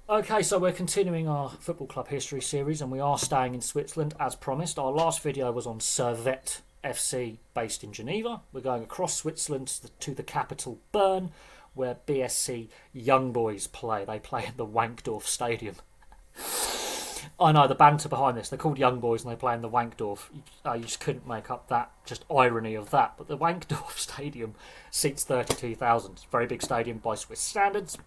Okay, so we're continuing our football club history series, and we are staying in Switzerland as promised. Our last video was on Servette FC, based in Geneva. We're going across Switzerland to the capital Bern, where BSC Young Boys play. They play in the Wankdorf Stadium. I know the banter behind this. They're called Young Boys and they play in the Wankdorf. You just couldn't make up that just irony of that. But the Wankdorf Stadium seats 32,000. It's a very big stadium by Swiss standards.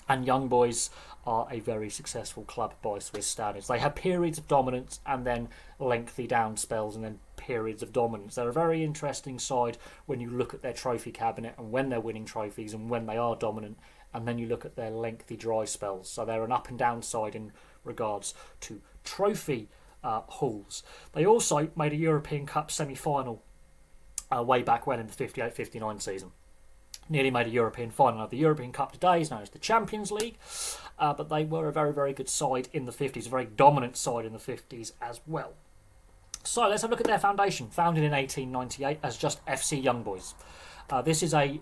And Young Boys are a very successful club by Swiss standards. They have periods of dominance and then lengthy down spells and then periods of dominance. They're a very interesting side when you look at their trophy cabinet and when they're winning trophies and when they are dominant, and then you look at their lengthy dry spells. So they're an up and down side in regards to trophy hauls. They also made a European Cup semi-final way back when in the 58-59 season. Nearly made a European final. Now, the European Cup today is known as the Champions League, but they were a very, very good side in the 50s, a very dominant side in the 50s as well. So let's have a look at their foundation. Founded in 1898 as just FC Young Boys. This is a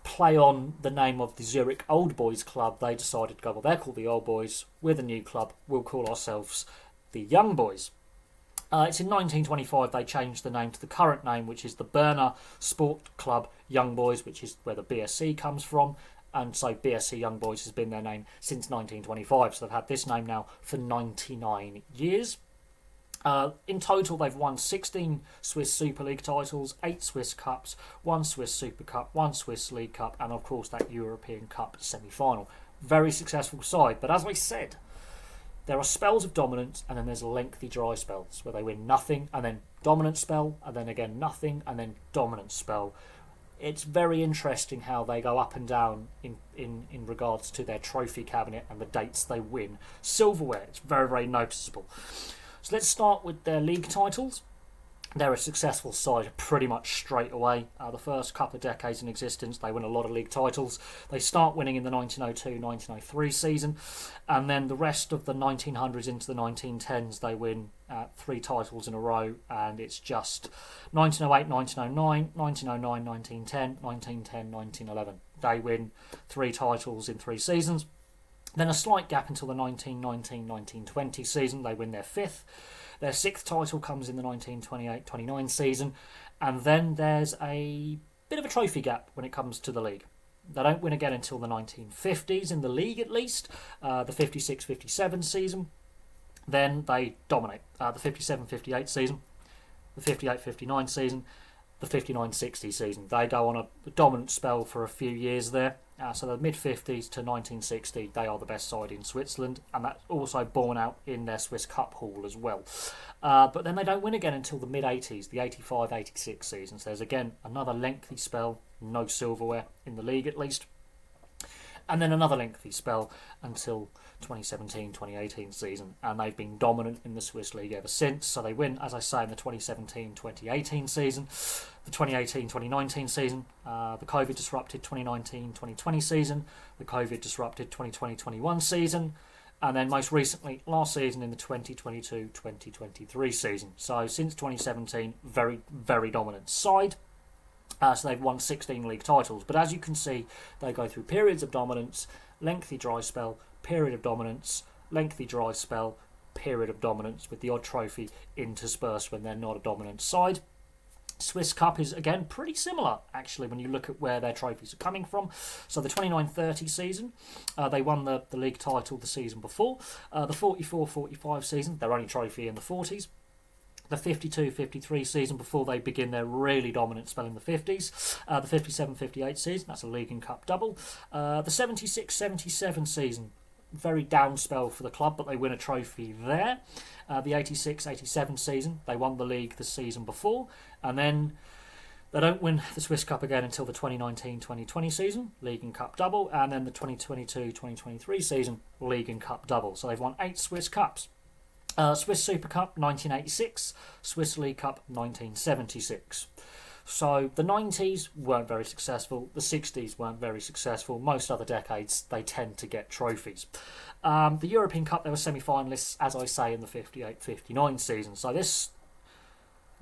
play on the name of the Zurich Old Boys Club. They decided to go, well, they're called the Old Boys. We're the new club. We'll call ourselves the Young Boys. It's in 1925 they changed the name to the current name, which is the Berner Sport Club Young Boys, which is where the BSC comes from. And so BSC Young Boys has been their name since 1925. So they've had this name now for 99 years. In total, they've won 16 Swiss SuperLeague titles, 8 Swiss Cups, 1 Swiss Super Cup, 1 Swiss League Cup, and of course that European Cup semi-final. Very successful side. But as I said, there are spells of dominance, and then there's lengthy dry spells where they win nothing, and then dominant spell, and then again nothing, and then dominant spell. It's very interesting how they go up and down in regards to their trophy cabinet and the dates they win. Silverware, it's very, very noticeable. So let's start with their league titles. They're a successful side pretty much straight away. The first couple of decades in existence, they win a lot of league titles. They start winning in the 1902-1903 season, and then the rest of the 1900s into the 1910s, they win 3 titles in a row, and it's just 1908, 1909, 1909, 1910, 1910, 1911. They win 3 titles in 3 seasons. Then a slight gap until the 1919-1920 season. They win their 5th. Their 6th title comes in the 1928-29 season, and then there's a bit of a trophy gap when it comes to the league. They don't win again until the 1950s, in the league at least, the 56-57 season. Then they dominate the 57-58 season, the 58-59 season, the 59-60 season. They go on a dominant spell for a few years there. So the mid-50s to 1960, they are the best side in Switzerland, and that's also borne out in their Swiss Cup haul as well. But then they don't win again until the mid-80s, the 85-86 season. So there's again another lengthy spell, no silverware in the league at least. And then another lengthy spell until 2017-2018 season, and they've been dominant in the Swiss League ever since. So they win, as I say, in the 2017-2018 season, the 2018-2019 season, the COVID-disrupted 2019-2020 season, the COVID-disrupted 2020-21 season, and then most recently, last season in the 2022-2023 season. So since 2017, very, very dominant side. So they've won 16 league titles. But as you can see, they go through periods of dominance, lengthy dry spell, period of dominance, lengthy dry spell, period of dominance, with the odd trophy interspersed when they're not a dominant side. Swiss Cup is, again, pretty similar, actually, when you look at where their trophies are coming from. So the 29-30 season, they won the league title the season before. The 44-45 season, their only trophy in the 40s. The 52-53 season before they begin their really dominant spell in the 50s. The 57-58 season, that's a League and Cup double. The 76-77 season, very down spell for the club, but they win a trophy there. The 86-87 season, they won the league the season before. And then they don't win the Swiss Cup again until the 2019-2020 season, League and Cup double. And then the 2022-2023 season, League and Cup double. So they've won 8 Swiss Cups. Swiss Super Cup 1986, Swiss League Cup 1976. So the 90s weren't very successful, the 60s weren't very successful, most other decades they tend to get trophies. The European Cup, they were semi-finalists, as I say, in the 58-59 season. So this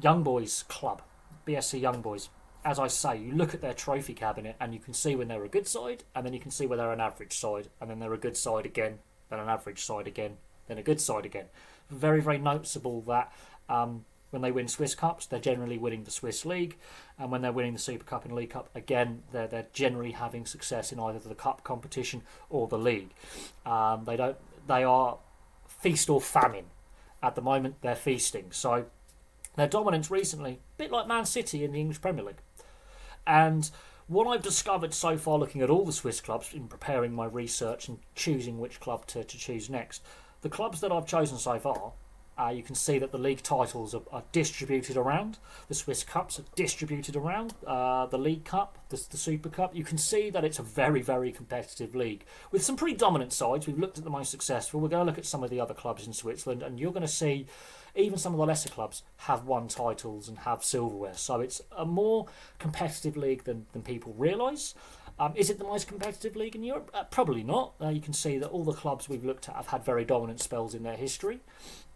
Young Boys club, BSC Young Boys, as I say, you look at their trophy cabinet and you can see when they're a good side, and then you can see when they're an average side, and then they're a good side again, then an average side again, then a good side again. Very, very noticeable that when they win Swiss Cups, they're generally winning the Swiss League, and when they're winning the Super Cup and League Cup, again, they're generally having success in either the Cup competition or the League. They are feast or famine. At the moment, they're feasting. So their dominance recently, a bit like Man City in the English Premier League. And what I've discovered so far looking at all the Swiss clubs in preparing my research and choosing which club to choose next, the clubs that I've chosen so far, you can see that the league titles are distributed around. The Swiss Cups are distributed around. The League Cup, the Super Cup. You can see that it's a very, very competitive league with some pretty dominant sides. We've looked at the most successful. We're going to look at some of the other clubs in Switzerland, and you're going to see even some of the lesser clubs have won titles and have silverware. So it's a more competitive league than people realise. Is it the most competitive league in Europe? Probably not. You can see that all the clubs we've looked at have had very dominant spells in their history.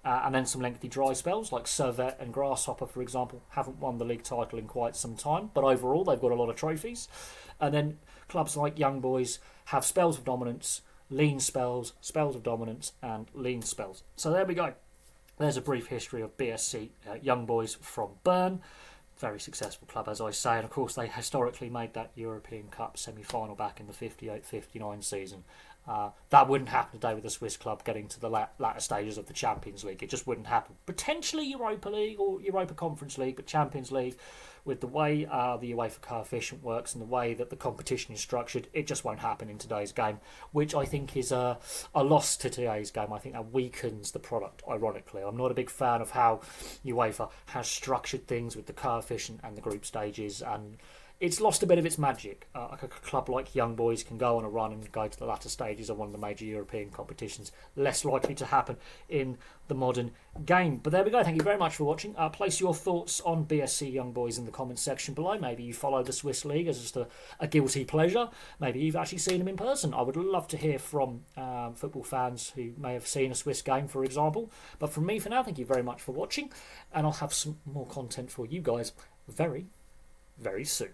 And then some lengthy dry spells, like Servette and Grasshopper, for example, haven't won the league title in quite some time. But overall, they've got a lot of trophies. And then clubs like Young Boys have spells of dominance, lean spells, spells of dominance, and lean spells. So there we go. There's a brief history of BSC Young Boys from Bern. Very successful club, as I say. And of course, they historically made that European Cup semi-final back in the 58-59 season. That wouldn't happen today with the Swiss club getting to the latter stages of the Champions League. It just wouldn't happen. Potentially Europa League or Europa Conference League, but Champions League, with the way the UEFA coefficient works and the way that the competition is structured, it just won't happen in today's game, which I think is a loss to today's game. I think that weakens the product, ironically. I'm not a big fan of how UEFA has structured things with the coefficient and the group stages, and it's lost a bit of its magic. A club like Young Boys can go on a run and go to the latter stages of one of the major European competitions. Less likely to happen in the modern game. But there we go. Thank you very much for watching. Place your thoughts on BSC Young Boys in the comments section below. Maybe you follow the Swiss League as just a guilty pleasure. Maybe you've actually seen them in person. I would love to hear from football fans who may have seen a Swiss game, for example. But from me for now, thank you very much for watching. And I'll have some more content for you guys very, very soon.